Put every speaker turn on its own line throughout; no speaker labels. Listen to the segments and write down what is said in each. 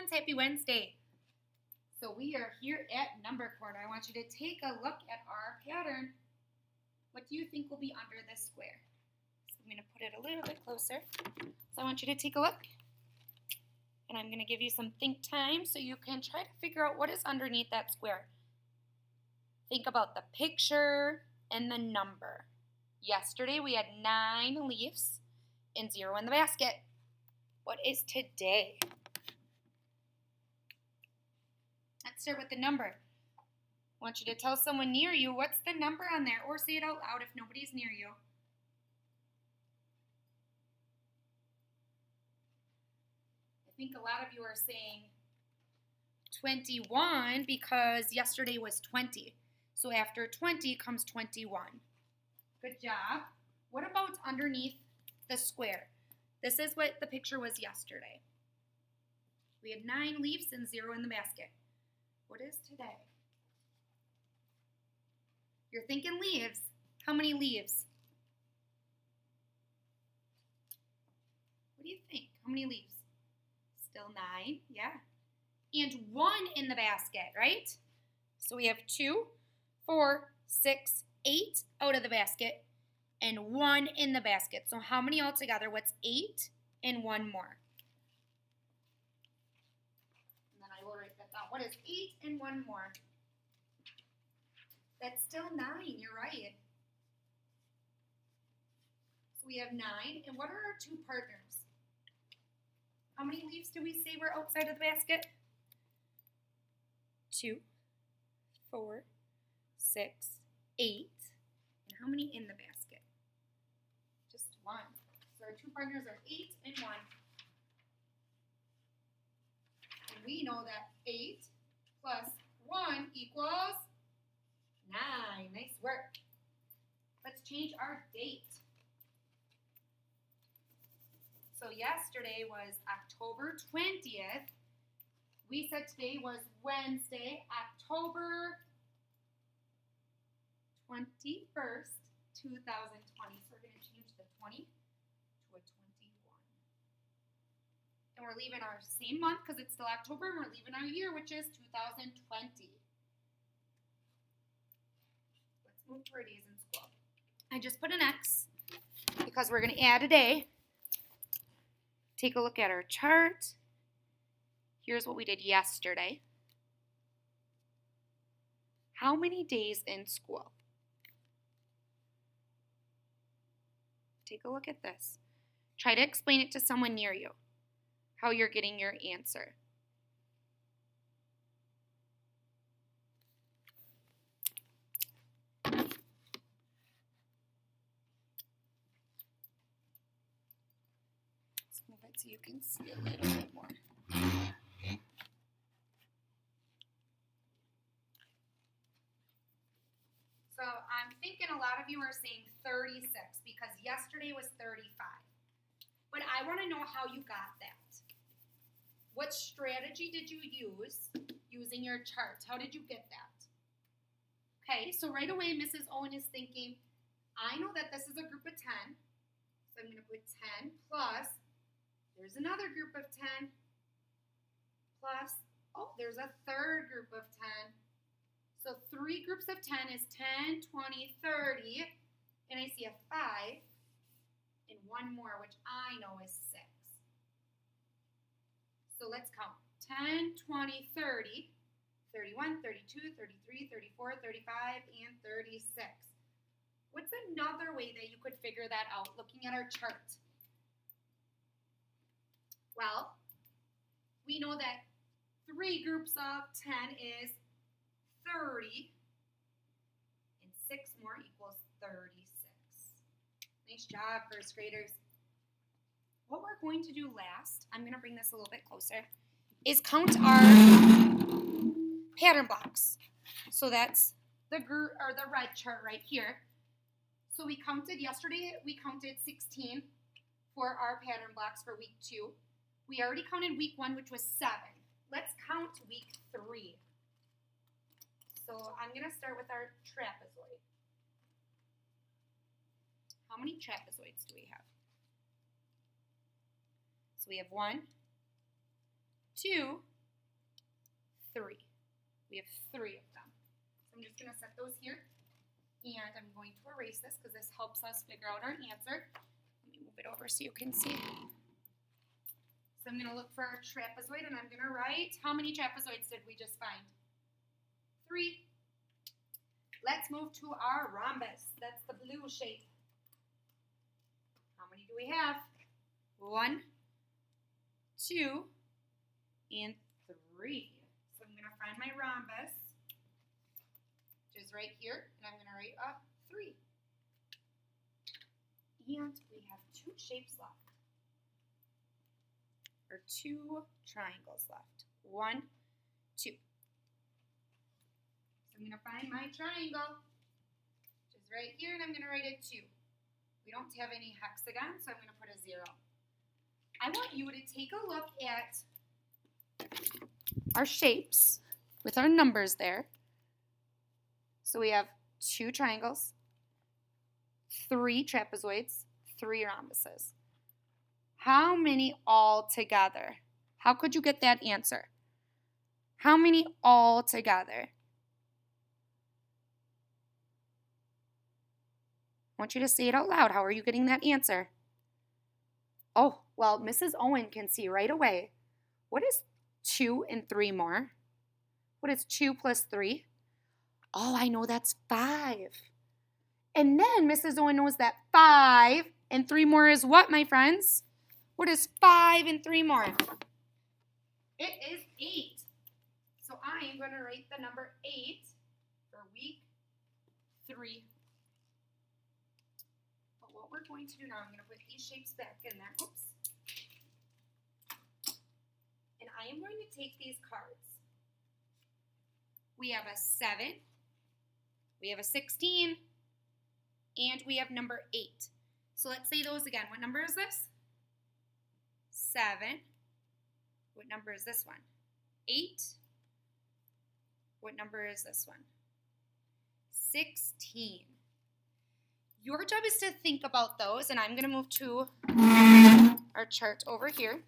friends, happy Wednesday. So we are here at number corner. I want you to take a look at our pattern. What do you think will be under this square? So I'm going to put it a little bit closer. So I want you to take a look. And I'm going to give you some think time so you can try to figure out what is underneath that square. Think about the picture and the number. Yesterday we had 9 leaves and 0 in the basket. What is today? Let's start with the number. I want you to tell someone near you what's the number on there, or say it out loud if nobody's near you. I think a lot of you are saying 21 because yesterday was 20. So after 20 comes 21. Good job. What about underneath the square? This is what the picture was yesterday. We had 9 leaves and 0 in the basket. What is today? You're thinking leaves. How many leaves? What do you think? How many leaves? Still 9, yeah. And 1 in the basket, right? So we have 2, 4, 6, 8 out of the basket and 1 in the basket. So how many altogether? What's 8 and 1 more? And then I will write that down. What is 8 and 1 more? That's still 9, you're right. So we have 9, and what are our 2 partners? How many leaves do we say were outside of the basket? 2, 4, 6, 8. And how many in the basket? Just 1. So our 2 partners are 8 and 1. And we know that 8 plus 1 equals 9. Nice work. Let's change our date. So yesterday was October 20th. We said today was Wednesday, October 21st, 2020. So we're going to change the 20 to a 21. And we're leaving our same month because it's still October, and we're leaving our year, which is 2020. Move to our days in school. I just put an X because we're going to add a day. Take a look at our chart. Here's what we did yesterday. How many days in school? Take a look at this. Try to explain it to someone near you, how you're getting your answer. So you can see a little bit more. So I'm thinking a lot of you are saying 36 because yesterday was 35. But I want to know how you got that. What strategy did you use using your chart? How did you get that? Okay, so right away Mrs. Owen is thinking, I know that this is a group of 10. So I'm going to put 10 plus. There's another group of 10 plus, there's a third group of 10. So 3 groups of 10 is 10, 20, 30, and I see a 5 and 1 more, which I know is 6. So let's count. 10, 20, 30, 31, 32, 33, 34, 35, and 36. What's another way that you could figure that out looking at our chart? Well, we know that 3 groups of 10 is 30, and 6 more equals 36. Nice job, first graders. What we're going to do last, I'm going to bring this a little bit closer, is count our pattern blocks. So that's the red chart right here. So we counted yesterday, we counted 16 for our pattern blocks for week 2. We already counted week 1, which was 7. Let's count week 3. So I'm going to start with our trapezoid. How many trapezoids do we have? So we have 1, 2, We have 3 of them. So I'm just going to set those here. And I'm going to erase this because this helps us figure out our answer. Let me move it over so you can see. So I'm going to look for our trapezoid, and I'm going to write, how many trapezoids did we just find? 3. Let's move to our rhombus. That's the blue shape. How many do we have? 1, 2, and 3. So I'm going to find my rhombus, which is right here, and I'm going to write a 3. And we have 2 shapes left, or 2 triangles left. 1, 2. So I'm going to find my triangle, which is right here, and I'm going to write a 2. We don't have any hexagon, so I'm going to put a 0. I want you to take a look at our shapes with our numbers there. So we have 2 triangles, 3 trapezoids, 3 rhombuses. How many all together? How could you get that answer? How many all together? I want you to say it out loud. How are you getting that answer? Oh, well, Mrs. Owen can see right away. What is 2 and 3 more? What is 2 plus 3? Oh, I know that's 5. And then Mrs. Owen knows that 5 and 3 more is what, my friends? What is 5 and 3 more? It is 8. So I am going to write the number 8 for week 3. But what we're going to do now, I'm going to put these shapes back in there. Oops. And I am going to take these cards. We have a 7, we have a 16, and we have number 8. So let's say those again. What number is this? 7. What number is this one? 8. What number is this one? 16. Your job is to think about those, and I'm going to move to our chart over here.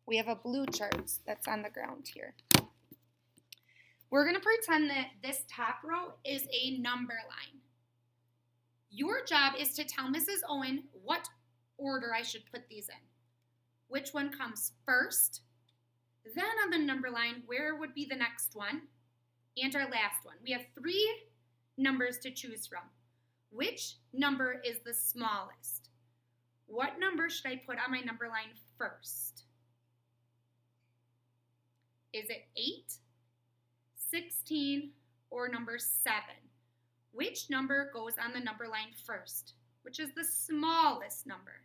We have a blue chart that's on the ground here. We're going to pretend that this top row is a number line. Your job is to tell Mrs. Owen what order I should put these in. Which one comes first? Then on the number line, where would be the next one? And our last one. We have 3 numbers to choose from. Which number is the smallest? What number should I put on my number line first? Is it 8, 16, or number 7? Which number goes on the number line first? Which is the smallest number?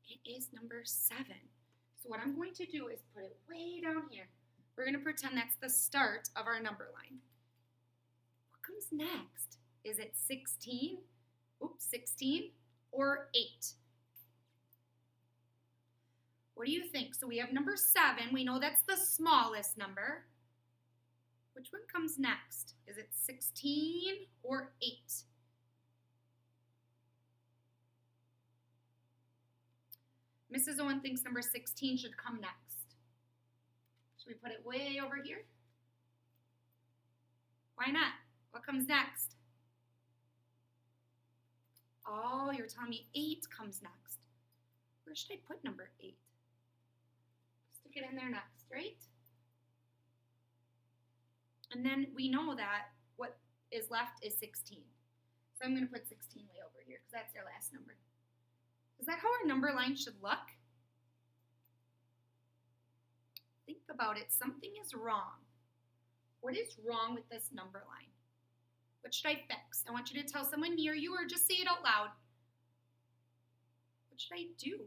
It is number 7. So what I'm going to do is put it way down here. We're going to pretend that's the start of our number line. What comes next? Is it 16? Oops, 16 or 8? What do you think? So we have number 7. We know that's the smallest number. Which one comes next? Is it 16 or 8? Mrs. Owen thinks number 16 should come next. Should we put it way over here? Why not? What comes next? Oh, you're telling me 8 comes next. Where should I put number 8? Stick it in there next, right? And then we know that what is left is 16. So I'm going to put 16 way over here because that's our last number. Is that how our number line should look? Think about it. Something is wrong. What is wrong with this number line? What should I fix? I want you to tell someone near you or just say it out loud. What should I do?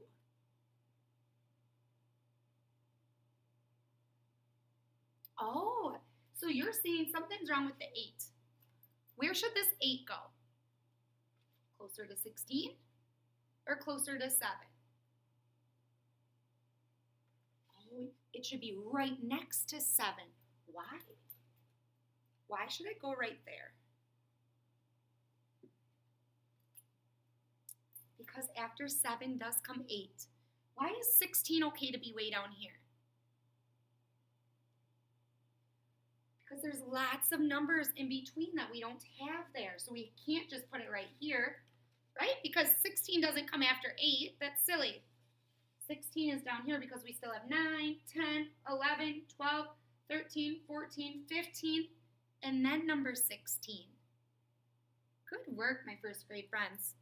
Oh, so you're saying something's wrong with the 8. Where should this 8 go? Closer to 16 or closer to 7? Oh, it should be right next to 7. Why? Why should it go right there? Because after 7 does come 8. Why is 16 okay to be way down here? Because there's lots of numbers in between that we don't have there. So we can't just put it right here, right? Because 16 doesn't come after 8. That's silly. 16 is down here because we still have 9, 10, 11, 12, 13, 14, 15, and then number 16. Good work, my first grade friends.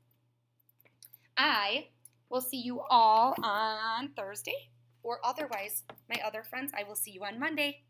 I will see you all on Thursday, or otherwise, my other friends, I will see you on Monday.